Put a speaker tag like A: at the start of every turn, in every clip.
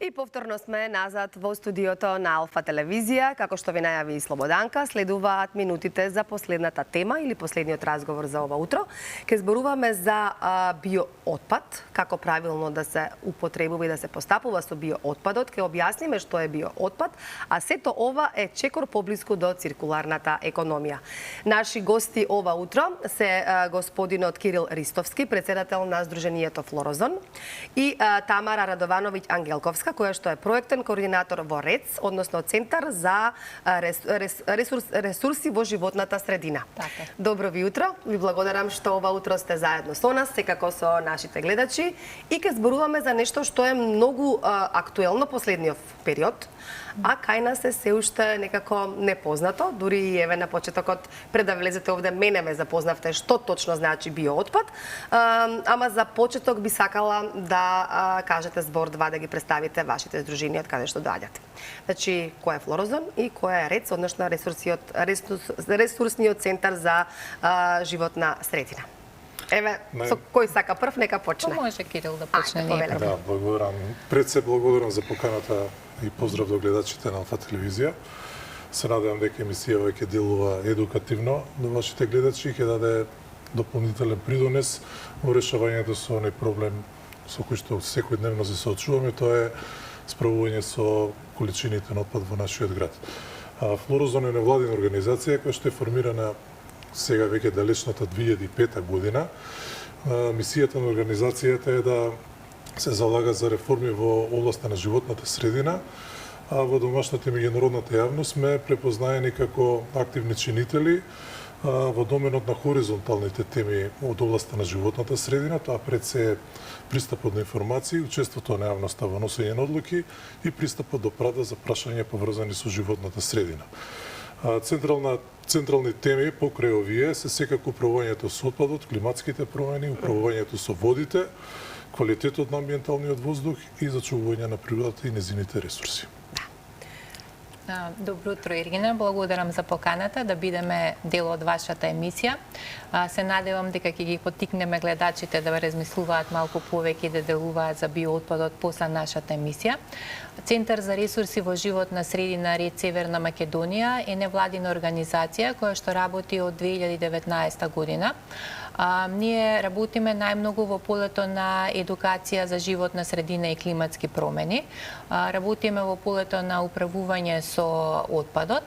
A: И повторно сме назад во студиото на Алфа телевизија. Како што ви најави и Слободанка, следуваат минутите за последната тема или последниот разговор за ова утро. Ке зборуваме за биоотпад, како правилно да се употребува и да се постапува со биоотпадот. Ке објасниме што е биоотпад, а сето ова е чекор поблиску до циркуларната економија. Наши гости ова утро се господинот Кирил Ристовски, председател на Сдруженијето Флорозон, и Тамара Радовановиќ Ангелковска, која што е проектен координатор во РЕЦ, односно Центар за ресурси во животната средина.
B: Така.
A: Добро ви утро. Ви благодарам што ова утро сте заедно со нас, секако со нашите гледачи, и ке зборуваме за нешто што е многу актуелно последниот период, а кај нас е се уште некако непознато. Дури и еве на почетокот, пред да влезете овде, мене ме запознавте што точно значи биоотпад, ама за почеток би сакала да кажете збор-два, да ги представите вашите здруженија од каде што доаѓате. Значи, кој е Флорозон и кој е РЕЦ, односно ресурсниот центар за животна средина. Еве, со кој сака прв, нека почне.
B: Може Кирил да почне.
C: Да, благодарам. Пред се благодарам за поканата и поздрав до гледачите на Алфа телевизија. Се надевам дека емисијава ќе делува едукативно до вашите гледачи и ќе даде дополнителен придонес во решавањето со оној проблем со кој што секојдневно се соочуваме, тоа е справување со количините на отпад во нашиот град. Флорозон е невладина организација која што е формирана сега веќе далечната 2005 година. Мисијата на организацијата е да се залага за реформи во областа на животната средина, а во домашната и меѓународната јавност сме препознаени како активни чинители во доменот на хоризонталните теми од областа на животната средина, тоа пред се пристапот на информации, учеството на јавноста во носење на одлуки и пристапот до правда за прашања поврзани со животната средина. Централни теми покрај овие се секако управувањето со отпадот, климатските промени, управувањето со водите, квалитетот на амбиенталниот воздух и зачувување на природата и незините ресурси.
B: Добро утро, Иргина. Благодарам за поканата да бидеме дел од вашата емисија. Се надевам дека ќе ги поттикнеме гледачите да размислуваат малку повеќе и да делуваат за биоотпадот после нашата емисија. Центар за ресурси во животна средина РЕЦ Северна Македонија е невладина организација која што работи од 2019 година. Ние работиме најмногу во полето на едукација за животна средина и климатски промени. Работиме во полето на управување со отпадот.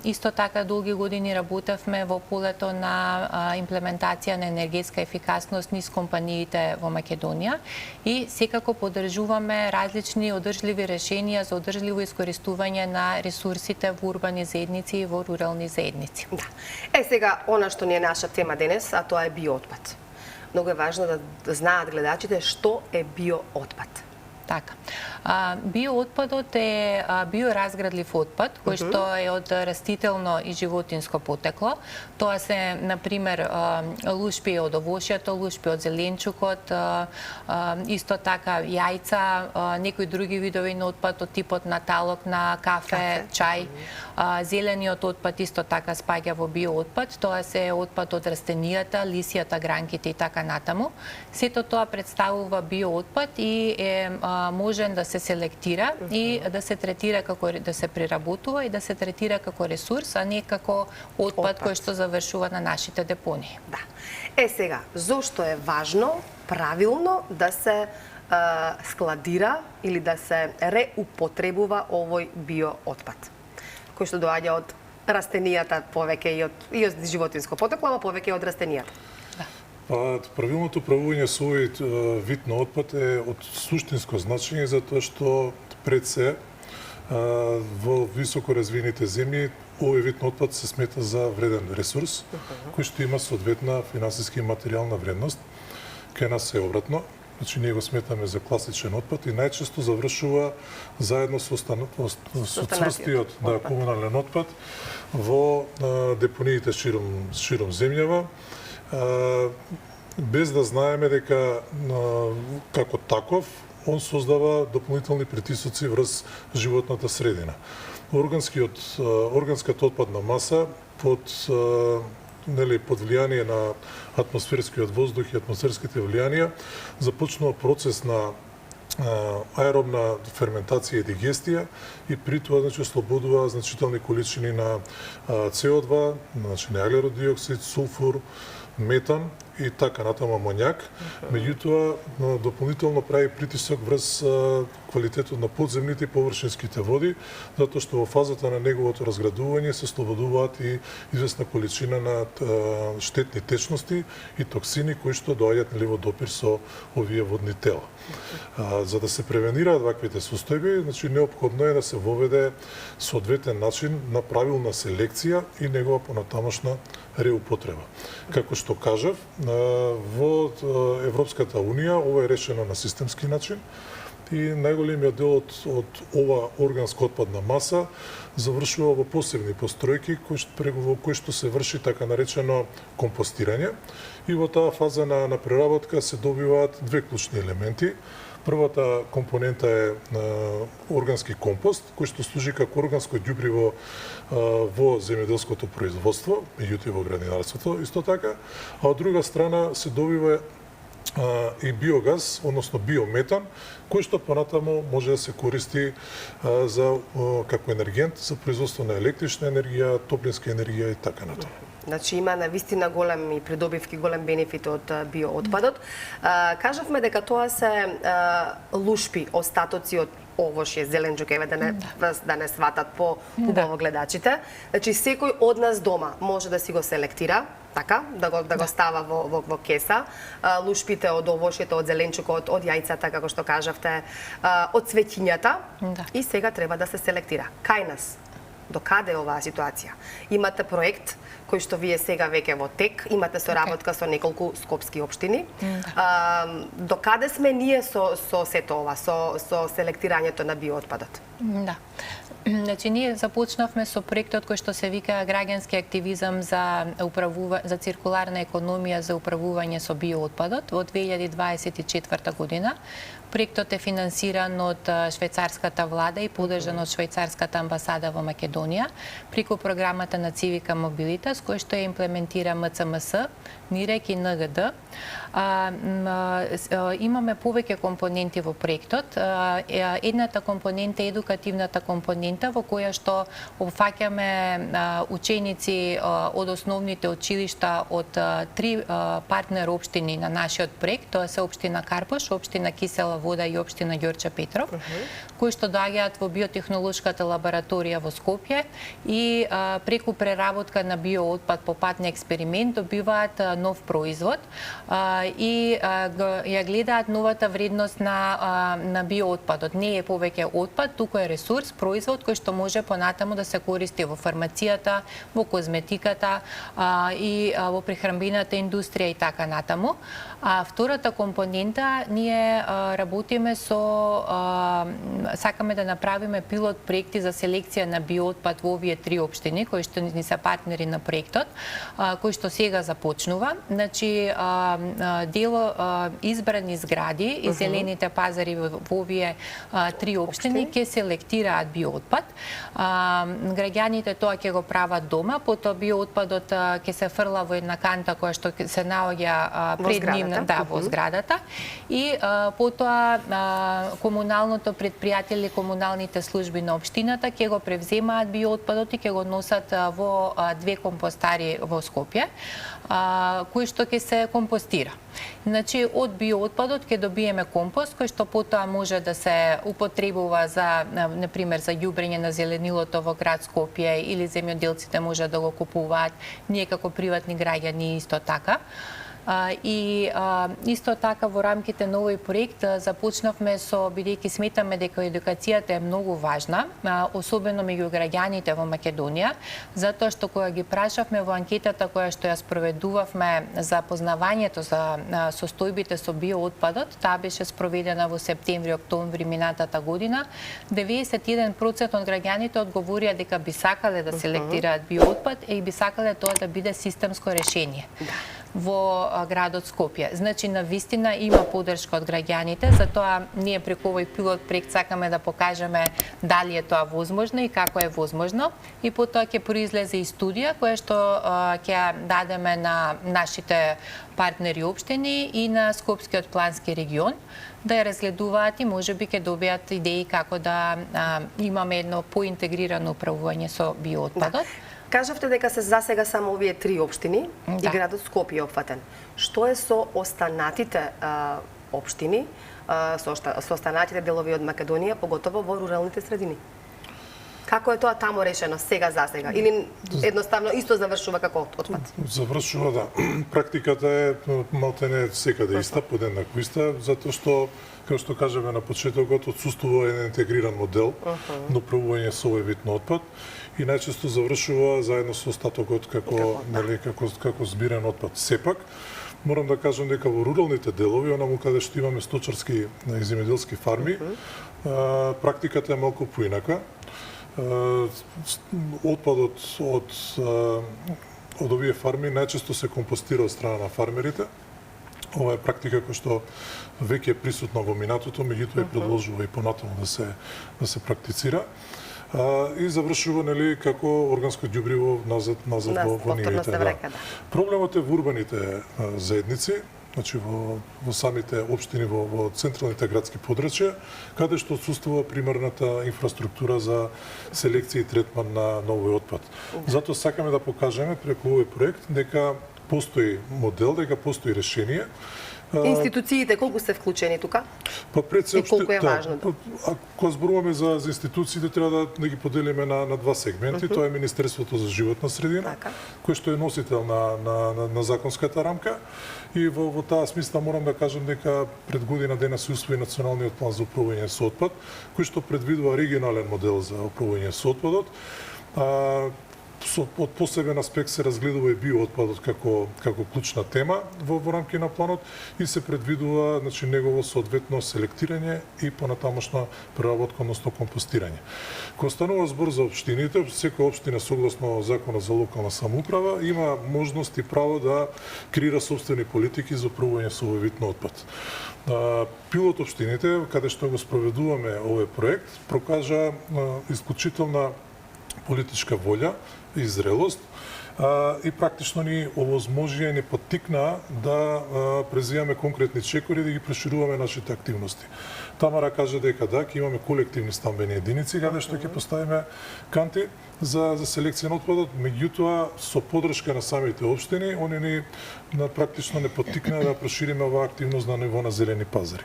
B: Исто така долги години работевме во полето на имплементација на енергетска ефикасност низ компаниите во Македонија и секако поддржуваме различни одржливи решенија за одржливо искористување на ресурсите во урбани заедници и во рурални заедници.
A: Да. Сега, она што ни е наша тема денес, а тоа е биоотпад. Многу е важно да знаат гледачите што е биоотпад.
B: Така. Биоотпадот е биоразградлив отпад, кој што е од растително и животинско потекло. Тоа се, например, лушпи од овошјето, лушпи од зеленчукот, исто така јајца, некои други видови на отпад од типот на талок на кафе, чај. Зелениот отпад исто така спаѓа во биоотпад. Тоа се отпад од растенијата, лисијата, гранките и така натаму. Сето тоа представува биоотпад и е можен да се селектира и да се третира како да се преработува и да се третира како ресурс, а не како отпад кој што завршува на нашите депонии.
A: Да. Сега, зошто е важно правилно да се складира или да се реупотребува овој биоотпад, кој што доаѓа од растенијата повеќе и од животинско потекло, ама повеќе од растенијата?
C: Правилното управување со овој вид на отпад е од суштинско значење, затоа што пред се во високо развиените земји овој вид на отпад се смета за вреден ресурс, кој што има соодветна финансиска и материјална вредност. Кај нас е обратно. Значи, ние го сметаме за класичен отпад и најчесто завршува заедно со цврстиот комунален отпад во депониите широм земјава, без да знаеме дека како таков он создава дополнителни притисоци врз животната средина. Органската отпадна маса под влијание на атмосферскиот воздух и атмосферските влијанија започнува процес на аеробна ферментација и дигестија и при тоа ослободува значителни количини на CO2, значи на аглерод диоксид, сулфур, метан и така натаму амоњак. Меѓутоа, дополнително прави притисок врз квалитетот на подземните и површинските води, затоа што во фазата на неговото разградување се слободуваат и известна количина на штетни течности и токсини кои што доаѓаат во допир со овие водни тела. За да се превенираат ваквите состојби, значи неопходно е да се воведе соодветен начин на правилна селекција и негова понатамошна реупотреба. Како што кажав, во Европската Унија ова е решено на системски начин и најголемиот дел од ова органска отпадна маса завршува во посебни постројки во кои што се врши така наречено компостирање и во таа фаза на преработка се добиваат две клучни елементи. Првата компонента е органски компост, кој што служи како органско ѓубриво во земјоделското производство, меѓутоа и во градинарството исто така, а од друга страна се добива и биогаз, односно биометан, кој што понатаму може да се користи како енергент за производство на електрична енергија, топлинска енергија и така натаму.
A: Значи има навистина големи придобивки, голем бенефит од биоотпадот. Кажавме дека тоа се лушпи, остатоци од овошје, зеленчук, еве да не сватат по-убаво гледачите. Значи секој од нас дома може да си го селектира, така, да го става во кеса. Лушпите од овошјето, од зеленчукот, од јајцата, како што кажавте, од цвеќињата и сега треба да се селектира. Кај нас? До каде е оваа ситуација? Имате проект кој што вие сега веќе во тек, имате соработка со неколку скопски општини. До каде сме ние со сето ова, со селектирањето на биоотпадот?
B: Да. Значи, ние започнавме со проектот кој што се вика граѓански активизам за циркуларна економија за управување со биоотпадот во 2024 година. Проектот е финансиран од швајцарската влада и поддржан од швајцарската амбасада во Македонија преку програмата на Civica Mobilitas, кој што ја имплементира МЦМС, НИРЕК и НГД. Имаме повеќе компоненти во проектот. Едната компонента е едукативната компонента во која што опфаќаме ученици од основните училишта од три партнер општини на нашиот проект, тоа се општина Карпош, општина Кисела Вода и општина Ѓорче Петров, кои што доаѓаат во биотехнолошката лабораторија во Скопје и преку преработка на биоотпад по пат на експеримент добиваат нов производ и ја гледаат новата вредност на биоотпадот. Не е повеќе отпад, туку е ресурс, производ кој што може понатаму да се користи во фармацијата, во козметиката и во прехранбената индустрија и така натаму. Втората компонента, ние работиме сакаме да направиме пилот проекти за селекција на биоотпад во овие три општини, кои што ни се партнери на проектот, кој што сега започнува. Значи, дело избрани згради и зелените пазари во овие три општини ќе селектираат биоотпад. Граѓаните тоа ќе го прават дома, потоа биоотпадот ќе се фрла во една канта која што се наоѓа пред нив во зградата и потоа комуналното претпријатие или комуналните служби на општината ќе го превземаат биоотпадот и ќе го носат во две компостари во Скопје, кој што ќе се компостира. Значи, од биоотпадот ќе добиеме компост, кој што потоа може да се употребува за, например, за ѓубрење на зеленилото во град Скопје или земјоделците може да го купуваат, ние како приватни граѓани исто така. И исто така во рамките на овој проект започнавме бидејќи сметаме дека едукацијата е многу важна, особено меѓу граѓаните во Македонија, затоа што кога ги прашавме во анкетата која што ја спроведувавме за познавањето за состојбите со биоотпадот, таа беше спроведена во септември-октомври минатата година, 91% од граѓаните одговорија дека би сакале да селектираат биоотпад и би сакале тоа да биде системско решение. во градот Скопје. Значи, на вистина има поддршка од граѓаните, затоа ние преку овој пилот проект сакаме да покажеме дали е тоа возможно и како е возможно. И потоа ќе произлезе и студија која што ќе дадеме на нашите партнери општини и на Скопскиот плански регион да ја разгледуваат и можеби ќе добијат идеи како да имаме едно поинтегрирано управување со биоотпадот.
A: Кажавте дека се засега само овие 3 општини и градот Скопје опфатен. Што е со останатите општини, со останатите делови од Македонија, поготово во руралните средини? Како е тоа таму решено сега засега? Или едноставно исто завршува како отпад?
C: Завршува, да. Практиката е малтене секаде иста, подеднакво иста, затоа што, како што кажеме на почетокот, отсуствува еден интегриран модел на управување со овој вид на отпад и најчесто завршува заедно со остатокот како збирен отпад. Сепак, морам да кажам дека во руралните делови, онаму каде што имаме сточарски и земјоделски фарми, практиката е малку поинака. Отпадот од овие фарми најчесто се компостира од страна на фармерите. Ова е практика која што веќе е присутна во минатото, меѓутоа и продолжува и понатаму да се практицира. И завршува како органско ѓубриво назад во нивите. Проблемот е во урбаните заедници, значи во самите општини, во централните градски подрачја, каде што отсуствува примерната инфраструктура за селекција и третман на овој отпад. Затоа сакаме да покажеме преку овој проект дека постои модел, дека постои решение.
A: Институциите колку се вклучени тука?
C: Па пред се
A: колку е важно?
C: Кога зборуваме за институциите, треба да ги поделиме на два сегменти. Тоа е Министерството за животна средина, кој што е носител на законската рамка. И во таа смисла морам да кажам дека пред година дена се усвои Националниот план за управување со отпад, кој што предвидува регионален модел за управување со отпадот. Од посебен аспект се разгледува и биоотпадот како клучна тема во рамки на планот и се предвидува негово соодветно селектирање и понатамошна преработка, односно компостирање. Кога станува збор за општините, секоја општина согласно Законот за локална самоуправа има можност и право да креира сопствени политики за управување со овој вид на отпад. Пилот општините, каде што го спроведуваме овој проект, прокажа исклучителна политичка волја и зрелост и практично ни овозможија, ни поттикна да преземаме конкретни чекори да ги прошируваме нашите активности. Тамара кажа дека ќе имаме колективни стамбени единици каде што ќе поставиме канти за селекција на отпадот, меѓутоа со поддршка на самите општини, они ни практично не поттикна да прошириме оваа активност на ниво на зелени пазари.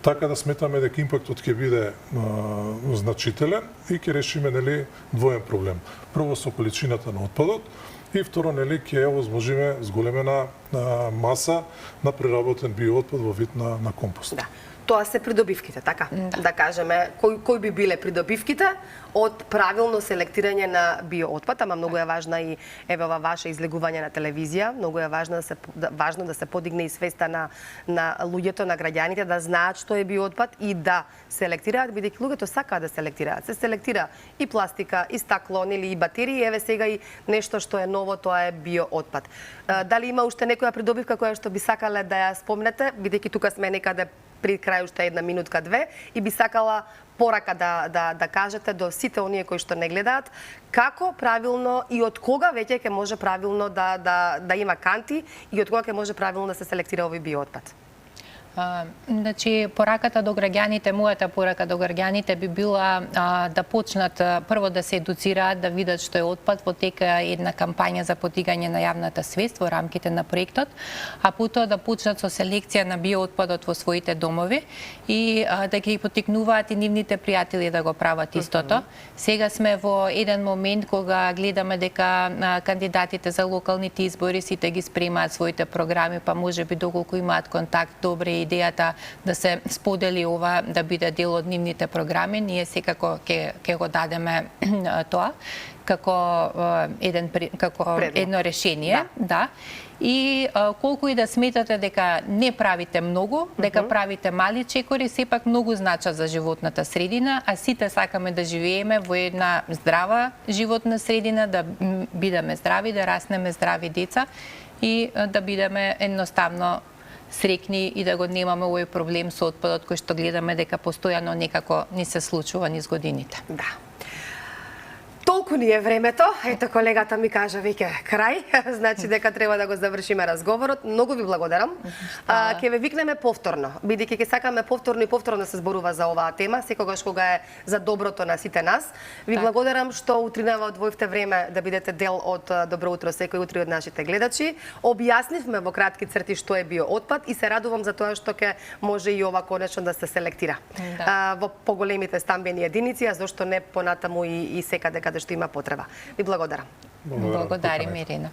C: Така да сметаме дека импактот ќе биде значителен и ќе решиме двоен проблем. Прво со количината на отпадот и второ ќе овозможиме зголемена маса на преработен биоотпад во вид на компост.
A: Да. Тоа се придобивките, така? Да кажеме, кои би биле придобивките од правилно селектирање на биоотпад, ама многу е важна и ова ваше излегување на телевизија, многу е важно да се подигне и свеста на луѓето, на граѓаните, да знаат што е биоотпад и да селектираат, бидејќи луѓето сакаат да селектираат. Се селектира и пластика, и стакло, или и батерии, еве сега и нешто што е ново, тоа е биоотпад. Дали има уште некоја придобивка која што би сакале да ја спомнете, бидејќи тука сме некаде при крај уште една минутка, две, и би сакала порака да кажете до сите оние кои што не гледаат, како правилно и од кога веќе ќе може правилно да има канти и од кога ќе може правилно да се селектира овој биоотпад?
B: Значи, пораката до граѓаните, мојата порака до граѓаните би била да почнат прво да се едуцираат, да видат што е отпад, во тека една кампања за подигање на јавната свест во рамките на проектот, а потоа да почнат со селекција на биоотпадот во своите домови и да ги поттикнуваат и нивните пријатели да го прават истото. Сега сме во еден момент кога гледаме дека кандидатите за локалните избори сите ги спремаат своите програми, па можеби доколку имаат контакт, добре идејата да се сподели ова да биде дел од нивните програми, ние секако ќе го дадеме тоа како едно решение, да. И колку и да сметате дека не правите многу, дека правите мали чекори, сепак многу значат за животната средина, а сите сакаме да живееме во една здрава животна средина, да бидеме здрави, да раснеме здрави деца. и да бидеме едноставно срекни и да го немаме овој проблем со отпадот кој што гледаме дека постојано некако ни се случува низ годините.
A: Да. Толку ни е времето. Ето, колегата ми кажа веќе крај, значи дека треба да го завршиме разговорот. Многу ви благодарам. Ќе ве викнеме повторно, бидејќи ќе сакаме повторно и повторно да се зборува за оваа тема, секогаш кога е за доброто на сите нас. Ви благодарам што утринава одвоивте време да бидете дел од Добро утро секој утро од нашите гледачи. Објаснивме во кратки црти што е биоотпад и се радувам за тоа што ќе може и ова конечно да се селектира во поголемите стамбени единици, а зошто не понатаму и секаде каде што има потреба. Ви благодарам.
B: Благодарим, Ирина.